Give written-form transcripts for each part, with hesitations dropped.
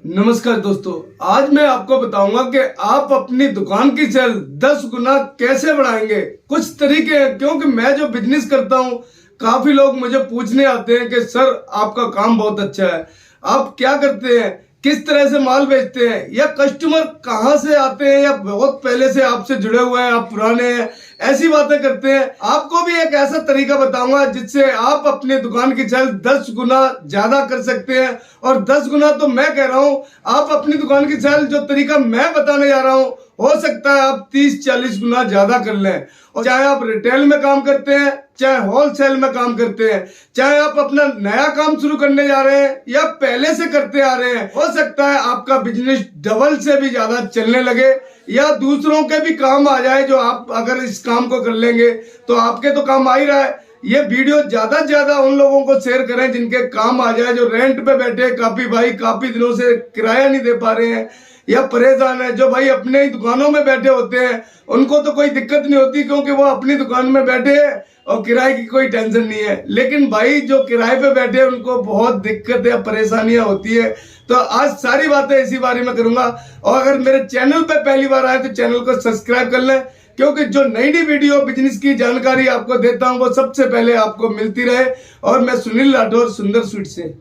नमस्कार दोस्तों, आज मैं आपको बताऊंगा कि आप अपनी दुकान की सेल 10 गुना कैसे बढ़ाएंगे। कुछ तरीके हैं, क्योंकि मैं जो बिजनेस करता हूं, काफी लोग मुझे पूछने आते हैं कि सर आपका काम बहुत अच्छा है, आप क्या करते हैं, किस तरह से माल बेचते हैं, या कस्टमर कहां से आते हैं, या बहुत पहले से आपसे जुड़े हुए हैं, आप पुराने हैं, ऐसी बातें करते हैं। आपको भी एक ऐसा तरीका बताऊंगा जिससे आप अपनी दुकान की सेल 10 गुना ज्यादा कर सकते हैं। और 10 गुना तो मैं कह रहा हूं, आप अपनी दुकान की सेल जो तरीका मैं बताने जा रहा हूं, हो सकता है आप 30-40 गुना ज्यादा कर लें। और चाहे आप रिटेल में काम करते हैं, चाहे होलसेल में काम करते हैं, चाहे आप अपना नया काम शुरू करने जा रहे हैं या पहले से करते आ रहे हैं, हो सकता है आपका बिजनेस डबल से भी ज्यादा चलने लगे या दूसरों के भी काम आ जाए। जो आप अगर इस काम को कर लेंगे तो आपके तो काम आ ही रहा है। ये वीडियो ज्यादा से ज्यादा उन लोगों को शेयर करें जिनके काम आ जाए, जो रेंट पे बैठे काफी दिनों से किराया नहीं दे पा रहे हैं या परेशान है, जो भाई अपने ही दुकानों में बैठे होते हैं। उनको तो कोई दिक्कत नहीं होती क्योंकि वो अपनी दुकान में बैठे हैं और किराए की कोई टेंशन नहीं है। लेकिन भाई जो किराए पे बैठे हैं उनको बहुत दिक्कत या परेशानियां होती है। तो आज सारी बातें इसी बारे में करूंगा। और अगर मेरे चैनल पे पहली बार आए तो चैनल को सब्सक्राइब कर लें, क्योंकि जो नई नई वीडियो बिजनेस की जानकारी आपको देता हूं वो सबसे पहले आपको मिलती रहे। और मैं सुनील राठौर, सुंदर स्वीट से।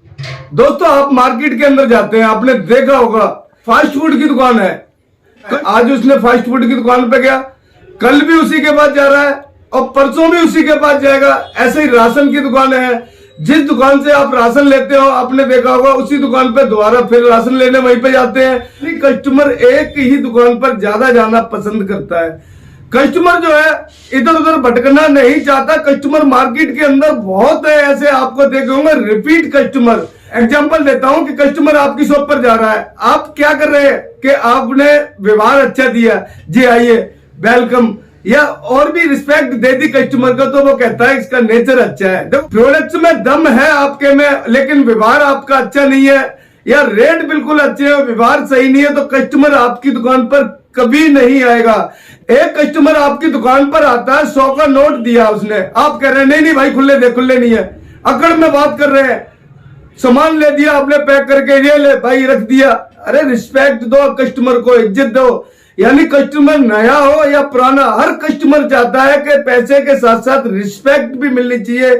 दोस्तों, आप मार्केट के अंदर जाते हैं, आपने देखा होगा फास्ट फूड की दुकान है, आज उसने फास्ट फूड की दुकान पे गया, कल भी उसी के पास जा रहा है और परसों भी उसी के पास जाएगा। ऐसे ही राशन की दुकान है, जिस दुकान से आप राशन लेते हो, आपने देखा होगा उसी दुकान पे दोबारा फिर राशन लेने वहीं पे जाते हैं। कस्टमर एक ही दुकान पर ज्यादा जाना पसंद करता है। कस्टमर जो है इधर उधर भटकना नहीं चाहता। कस्टमर मार्केट के अंदर बहुत है ऐसे, आपको देखे होंगे रिपीट कस्टमर। एग्जांपल देता हूं कि कस्टमर आपकी शॉप पर जा रहा है, आप क्या कर रहे हैं कि आपने व्यवहार अच्छा दिया, जी आइए, वेलकम, या और भी रिस्पेक्ट दे दी कस्टमर को, तो वो कहता है इसका नेचर अच्छा है। देखो, प्रोडक्ट्स में दम है आपके में, लेकिन व्यवहार आपका अच्छा नहीं है या रेट बिल्कुल अच्छे है, व्यवहार सही नहीं है, तो कस्टमर आपकी दुकान पर कभी नहीं आएगा। एक कस्टमर आपकी दुकान पर आता है, 100 का नोट दिया उसने, आप कह रहे हैं नहीं भाई खुले दे, खुले नहीं है, अकड़ में बात कर रहे हैं, सामान ले दिया आपने पैक करके, ये ले भाई रख दिया। अरे रिस्पेक्ट दो कस्टमर को, इज्जत दो। यानी कस्टमर नया हो या पुराना, हर कस्टमर चाहता है कि पैसे के साथ साथ रिस्पेक्ट भी मिलनी चाहिए,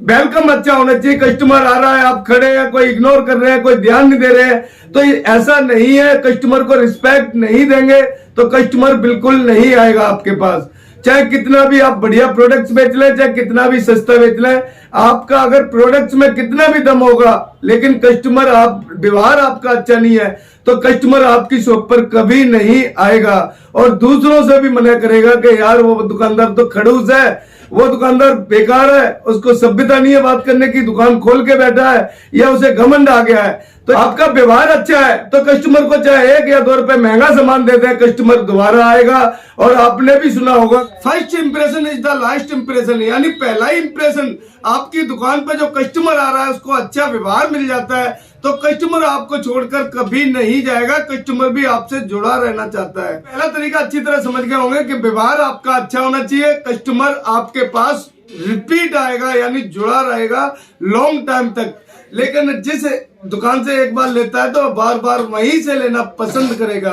वेलकम अच्छा होना चाहिए। कस्टमर आ रहा है, आप खड़े हैं, कोई इग्नोर कर रहे हैं, कोई ध्यान नहीं दे रहे हैं, तो ऐसा नहीं है। कस्टमर को रिस्पेक्ट नहीं देंगे तो कस्टमर बिल्कुल नहीं आएगा आपके पास। चाहे कितना भी आप बढ़िया प्रोडक्ट्स बेच लें, चाहे कितना भी सस्ता बेच लें, आपका अगर प्रोडक्ट्स में कितना भी दम होगा, लेकिन कस्टमर आप व्यवहार आपका अच्छा नहीं है तो कस्टमर आपकी शॉप पर कभी नहीं आएगा और दूसरों से भी मना करेगा कि यार वो दुकानदार तो खड़ूस है, वो दुकानदार बेकार है, उसको सभ्यता नहीं है बात करने की, दुकान खोल के बैठा है या उसे घमंड आ गया है। तो आपका व्यवहार अच्छा है तो कस्टमर को चाहे 1 या 2 रुपए महंगा सामान दे दें, कस्टमर दोबारा आएगा। और आपने भी सुना होगा, first impression is the last impression, यानी पहला ही इंप्रेशन। आपकी दुकान पर जो कस्टमर आ रहा है उसको अच्छा व्यवहार मिल जाता है तो कस्टमर आपको छोड़कर कभी नहीं जाएगा, कस्टमर भी आपसे जुड़ा रहना चाहता है। पहला तरीका अच्छी तरह समझ गए होंगे कि व्यवहार आपका अच्छा होना चाहिए, कस्टमर आपके पास रिपीट आएगा यानी जुड़ा रहेगा लॉन्ग टाइम तक। लेकिन जिस दुकान से एक बार लेता है तो बार बार वहीं से लेना पसंद करेगा।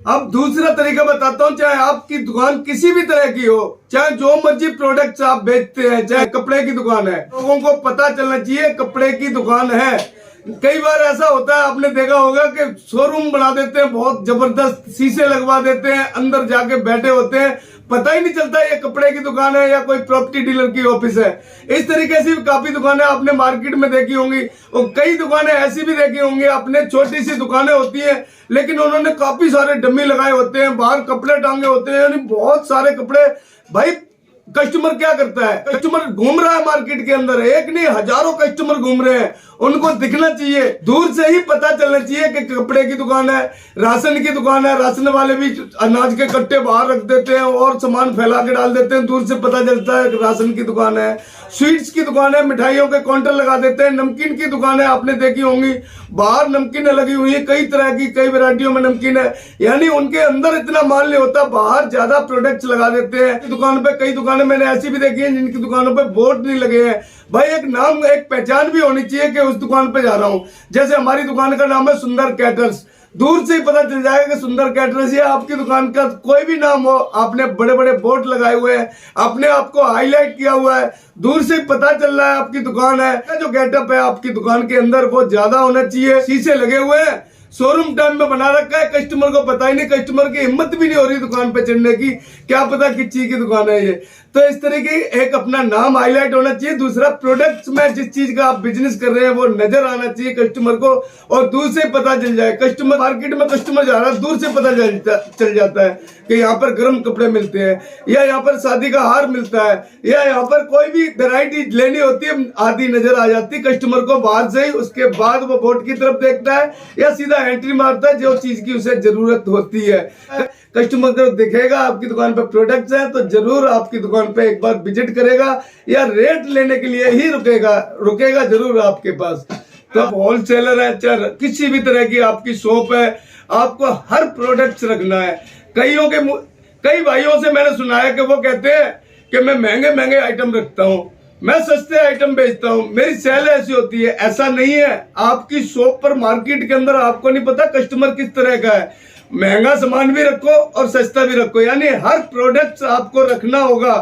अब दूसरा तरीका बताता हूँ, चाहे आपकी दुकान किसी भी तरह की हो, चाहे जो मर्जी प्रोडक्ट्स आप बेचते हैं, चाहे कपड़े की दुकान है, लोगों को पता चलना चाहिए कपड़े की दुकान है। कई बार ऐसा होता है, आपने देखा होगा कि शोरूम बना देते हैं, बहुत जबरदस्त शीशे लगवा देते हैं, अंदर जाके बैठे होते हैं, पता ही नहीं चलता ये कपड़े की दुकान है या कोई प्रॉपर्टी डीलर की ऑफिस है। इस तरीके से काफी दुकानें आपने मार्केट में देखी होंगी और कई दुकानें ऐसी भी देखी होंगी, अपने छोटी सी दुकानें होती हैं लेकिन उन्होंने काफी सारे डम्मी लगाए होते हैं, बाहर कपड़े टांगे होते हैं, यानी बहुत सारे कपड़े। भाई कस्टमर क्या करता है, कस्टमर घूम रहा है मार्केट के अंदर, एक नहीं हजारों कस्टमर घूम रहे हैं, उनको दिखना चाहिए, दूर से ही पता चलना चाहिए कि कपड़े की दुकान है, राशन की दुकान है। राशन वाले भी अनाज के कट्टे बाहर रख देते हैं और सामान फैला के डाल देते हैं, दूर से पता चलता है कि राशन की दुकान है। स्वीट्स की दुकान है, मिठाइयों के काउंटर लगा देते हैं। नमकीन की दुकान है, आपने देखी होंगी, बाहर नमकीनें लगी हुई है, कई तरह की, कई वैरायटियों में नमकीन है, यानी उनके अंदर इतना माल नहीं होता, बाहर ज्यादा प्रोडक्ट्स लगा देते हैं। दुकान पे कई दुकानें दुकानें मैंने ऐसी भी देखी हैं जिनकी दुकानों पे बोर्ड नहीं लगे हैं। भाई एक नाम, एक पहचान भी होनी चाहिए कि उस दुकान पे जा रहा हूँ। जैसे हमारी दुकान का नाम है सुंदर कैटर्स, दूर से ही पता चल जाएगा कि सुंदर कैटर्स या आपकी दुकान का कोई भी नाम हो, आपने बड़े बड़े बोर्ड लगाए हुए हैं, अपने आप को हाईलाइट किया हुआ है, दूर से ही पता चल रहा है आपकी दुकान है। जो गेटअप है आपकी दुकान के अंदर वो ज्यादा होना चाहिए। शीशे लगे हुए हैं, शोरूम टाइम में बना रखा है, कस्टमर को पता ही नहीं, कस्टमर की हिम्मत भी नहीं हो रही दुकान पे चढ़ने की, क्या पता किस चीज की दुकान है ये। तो इस तरीके एक अपना नाम हाईलाइट होना चाहिए। दूसरा, प्रोडक्ट्स में जिस चीज का आप बिजनेस कर रहे हैं वो नजर आना चाहिए कस्टमर को, और दूर से पता चल जाए। कस्टमर मार्केट में कस्टमर जा रहा है, दूर से पता चल जाता है कि यहाँ पर गर्म कपड़े मिलते हैं, या यहाँ पर शादी का हार मिलता है, या यहाँ पर कोई भी वैरायटी लेनी होती है, आधी नजर आ जाती है कस्टमर को बाहर से ही। उसके बाद वो बोर्ड की तरफ देखता है या सीधा एंट्री मारता है जो चीज की उसे जरूरत होती है। कस्टमर को दिखेगा आपकी दुकान पर प्रोडक्ट्स हैं तो जरूर आपकी दुकान पे एक बार विजिट करेगा, या रेट लेने के लिए ही रुकेगा जरूर आपके पास। तो आप होलसेलर है, चाहे किसी भी तरह की आपकी शॉप है, आपको हर प्रोडक्ट्स रखना है। कई भाइयों से मैंने सुना है कि वो कहते हैं कि मैं महंगे महंगे आइटम रखता हूँ, मैं सस्ते आइटम बेचता हूँ, मेरी सेल ऐसी होती है। ऐसा नहीं है। आपकी शॉप पर मार्केट के अंदर आपको नहीं पता कस्टमर किस तरह का है। महंगा सामान भी रखो और सस्ता भी रखो, यानी हर प्रोडक्ट आपको रखना होगा।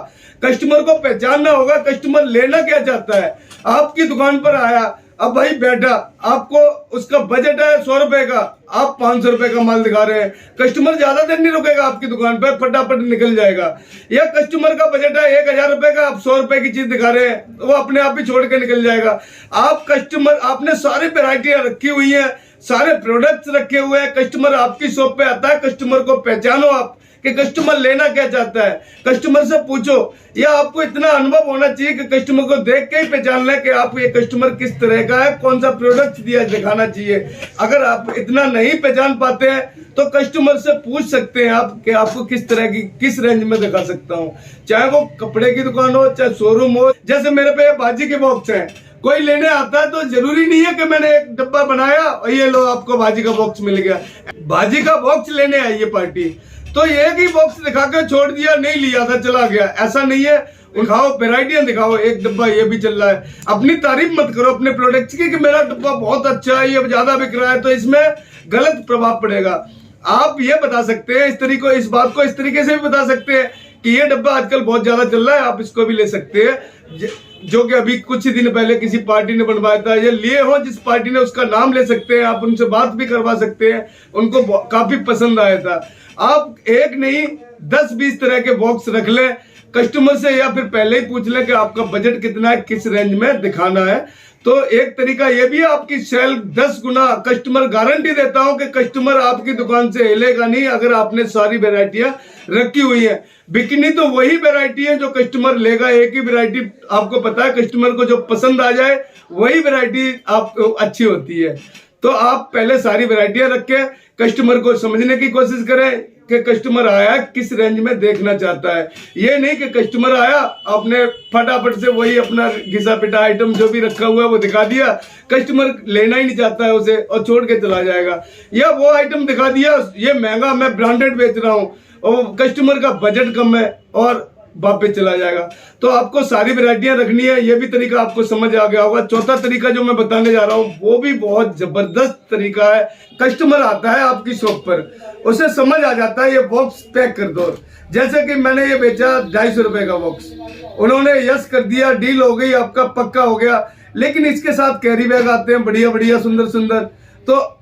कस्टमर को पहचानना होगा, कस्टमर लेना क्या चाहता है। आपकी दुकान पर आया, अब भाई बैठा, आपको उसका बजट है 100 रुपए का, आप 500 रुपए का माल दिखा रहे हैं, कस्टमर ज्यादा देर नहीं रुकेगा आपकी दुकान पर, फटाफट निकल जाएगा। या कस्टमर का बजट है 1000 रुपए का, आप 100 रुपए की चीज दिखा रहे हैं, वो अपने आप ही छोड़ के निकल जाएगा। आपने सारी वेराइटियां रखी हुई है, सारे प्रोडक्ट्स रखे हुए हैं, कस्टमर आपकी शॉप पे आता है, कस्टमर को पहचानो आप कि कस्टमर लेना क्या चाहता है, कस्टमर से पूछो। या आपको इतना अनुभव होना चाहिए कि कस्टमर को देख के ही पहचान लें कि आप ये कस्टमर किस तरह का है, कौन सा प्रोडक्ट दिखाना चाहिए। अगर आप इतना नहीं पहचान पाते हैं तो कस्टमर से पूछ सकते हैं आप कि आपको किस तरह की, किस रेंज में दिखा सकता हूँ, चाहे वो कपड़े की दुकान हो, चाहे शोरूम हो। जैसे मेरे पे बाजी के बॉक्स हैं, कोई लेने आता है तो जरूरी नहीं है कि मैंने एक डब्बा बनाया और ये लो आपको बाजी का बॉक्स मिल गया। बाजी का बॉक्स लेने आई है पार्टी, तो एक ही बॉक्स दिखा के छोड़ दिया, नहीं लिया था, चला गया, ऐसा नहीं है। दिखाओ, वेराइटियां दिखाओ, एक डब्बा ये भी चल रहा है। अपनी तारीफ मत करो अपने प्रोडक्ट्स की कि मेरा डब्बा बहुत अच्छा है, ये ज्यादा बिक रहा है, तो इसमें गलत प्रभाव पड़ेगा। आप ये बता सकते हैं, इस बात को इस तरीके से भी बता सकते हैं कि ये डब्बा आजकल बहुत ज्यादा चल रहा है, आप इसको भी ले सकते हैं, जो कि अभी कुछ ही दिन पहले किसी पार्टी ने बनवाया था। ये लिए हो जिस पार्टी ने, उसका नाम ले सकते हैं, आप उनसे बात भी करवा सकते हैं, उनको काफी पसंद आया था। आप एक नहीं 10-20 तरह के बॉक्स रख लें कस्टमर से, या फिर पहले ही पूछ लें कि आपका बजट कितना है, किस रेंज में दिखाना है। तो एक तरीका ये भी है, आपकी सेल 10 गुना, कस्टमर गारंटी देता हूं कि कस्टमर आपकी दुकान से हिलेगा नहीं अगर आपने सारी वेराइटियां रखी हुई है। बिकनी तो वही वैरायटी है जो कस्टमर लेगा, एक ही वैरायटी आपको पता है, कस्टमर को जो पसंद आ जाए वही वैरायटी आपको अच्छी होती है। तो आप पहले सारी वैरायटियां रखें, कस्टमर को समझने की कोशिश करें कि कस्टमर आया किस रेंज में देखना चाहता है। ये नहीं कि कस्टमर आया आपने फटाफट से वही अपना घिसा पिटा आइटम जो भी रखा हुआ है वो दिखा दिया, कस्टमर लेना ही नहीं चाहता है उसे और छोड़ के चला जाएगा। या वो आइटम दिखा दिया, ये महंगा, मैं ब्रांडेड बेच रहा हूँ, और कस्टमर का बजट कम है और वापस चला जाएगा। तो आपको सारी वैरायटियां रखनी है, ये भी तरीका आपको समझ आ गया होगा। चौथा तरीका जो मैं बताने जा रहा हूँ वो भी बहुत जबरदस्त तरीका है। कस्टमर आता है आपकी शॉप पर, उसे समझ आ जाता है ये बॉक्स पैक कर दो। जैसे कि मैंने ये बेचा 250 रुपए का बॉक्स, उन्होंने यस कर दिया, डील हो गई, आपका पक्का हो गया। लेकिन इसके साथ कैरी बैग आते हैं बढ़िया बढ़िया सुंदर सुंदर, तो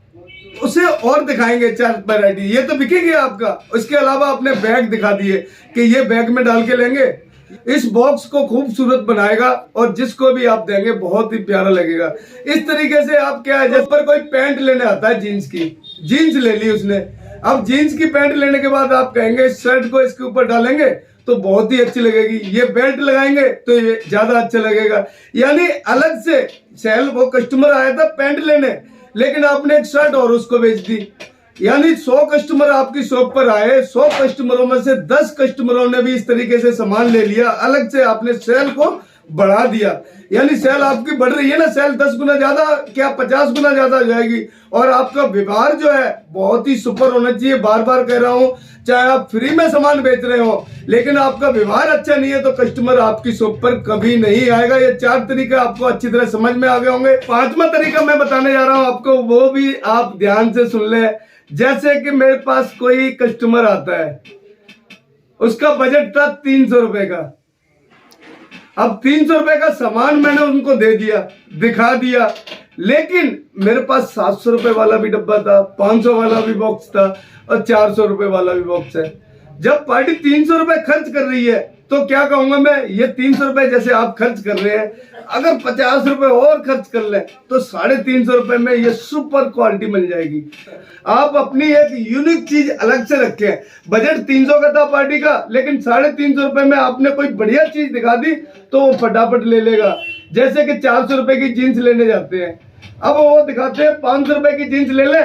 उसे और दिखाएंगे 4 वैरायटी, ये तो बिकेगी आपका। उसके अलावा अपने बैग दिखा दिए कि ये बैग में डाल के लेंगे, इस बॉक्स को खूबसूरत बनाएगा और जिसको भी आप देंगे बहुत ही प्यारा लगेगा। इस तरीके से आप क्या है, जिस पर कोई पैंट लेने आता है जीन्स की, जीन्स ले ली उसने, अब जीन्स की पैंट लेने के बाद आप कहेंगे शर्ट को इसके ऊपर डालेंगे तो बहुत ही अच्छी लगेगी, ये बेल्ट लगाएंगे तो ये ज्यादा अच्छा लगेगा। यानी अलग से सेल, वो कस्टमर आया था पैंट लेने, लेकिन आपने एक शर्ट और उसको बेच दी। यानी 100 कस्टमर आपकी शॉप पर आए, 100 कस्टमरों में से 10 कस्टमरों ने भी इस तरीके से सामान ले लिया, अलग से आपने सेल को बढ़ा दिया, यानी सेल आपकी बढ़ रही है ना, सेल 10 गुना ज्यादा क्या 50 गुना ज्यादा हो जाएगी। और आपका व्यवहार जो है बहुत ही सुपर होना चाहिए। बार बार कह रहा हूं, चाहे आप फ्री में सामान बेच रहे हो, लेकिन आपका व्यवहार अच्छा नहीं है तो कस्टमर आपकी शॉप पर कभी नहीं आएगा। ये 4 तरीका आपको अच्छी तरह समझ में आ गए होंगे। 5वां तरीका मैं बताने जा रहा हूं आपको, वो भी आप ध्यान से सुन ले। जैसे कि मेरे पास कोई कस्टमर आता है, उसका बजट था 300 रुपए का। अब 300 रुपए का सामान मैंने उनको दे दिया, दिखा दिया, लेकिन मेरे पास 700 रुपए वाला भी डब्बा था, 500 वाला भी बॉक्स था और 400 रुपए वाला भी बॉक्स है। जब पार्टी 300 रुपए खर्च कर रही है तो क्या कहूंगा मैं, ये 300 रुपए जैसे आप खर्च कर रहे हैं, अगर 50 रुपए और खर्च कर ले तो 350 रुपए में ये सुपर क्वालिटी मिल जाएगी। आप अपनी एक यूनिक चीज अलग से रखें। बजट 300 का था पार्टी का, लेकिन 350 रुपए में आपने कोई बढ़िया चीज दिखा दी तो वो फटाफट ले लेगा। जैसे कि 400 रुपए की जीन्स लेने जाते हैं, अब वो दिखाते हैं 500 रुपए की जीन्स ले ले,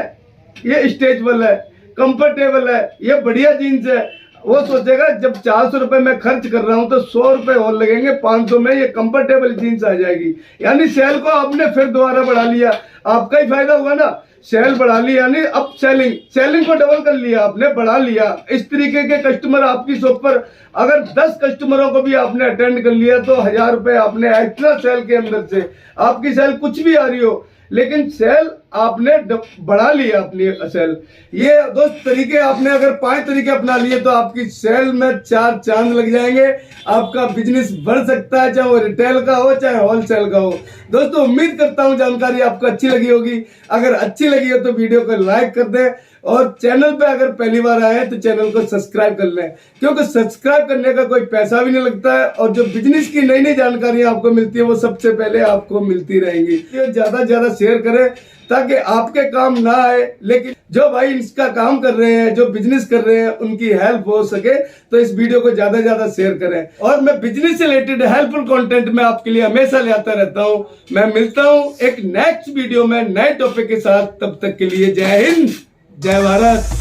ये स्ट्रेचेबल है, कंफर्टेबल है, ये बढ़िया जीन्स है। वो सोचेगा जब 400 रुपए में खर्च कर रहा हूं तो 100 रुपए और लगेंगे, 500 में ये कंफर्टेबल जीन्स आ जाएगी। यानी सेल को आपने फिर दोबारा बढ़ा लिया, आपका ही फायदा हुआ ना। सेल बढ़ा लिया, यानी अब सेलिंग को डबल कर लिया आपने, बढ़ा लिया। इस तरीके के कस्टमर आपकी शॉप पर अगर 10 कस्टमरों को भी आपने अटेंड कर लिया तो 1000 रुपए आपने एक्स्ट्रा सेल के अंदर से, आपकी सेल कुछ भी आ रही हो लेकिन सेल आपने बढ़ा लिया अपनी सेल। ये दोस्त तरीके आपने अगर 5 तरीके अपना लिए तो आपकी सेल में 4 चांद लग जाएंगे। आपका बिजनेस बढ़ सकता है, चाहे वो रिटेल का हो चाहे होलसेल का हो। दोस्तों उम्मीद करता हूं जानकारी आपको अच्छी लगी होगी। अगर अच्छी लगी हो तो वीडियो को लाइक कर दें और चैनल पे अगर पहली बार आए हैं तो चैनल को सब्सक्राइब कर लें, क्योंकि सब्सक्राइब करने का कोई पैसा भी नहीं लगता है और जो बिजनेस की नई नई जानकारियां आपको मिलती है वो सबसे पहले आपको मिलती रहेंगी। ये ज्यादा से ज्यादा शेयर करें ताकि आपके काम ना आए, लेकिन जो भाई इसका काम कर रहे हैं, जो बिजनेस कर रहे हैं, उनकी हेल्प हो सके तो इस वीडियो को ज्यादा से ज्यादा शेयर करें। और मैं बिजनेस से रिलेटेड हेल्पफुल कंटेंट में आपके लिए हमेशा ले आता रहता हूं। मैं मिलता हूं एक नेक्स्ट वीडियो में नए टॉपिक के साथ, तब तक के लिए जय हिंद, जय भारत।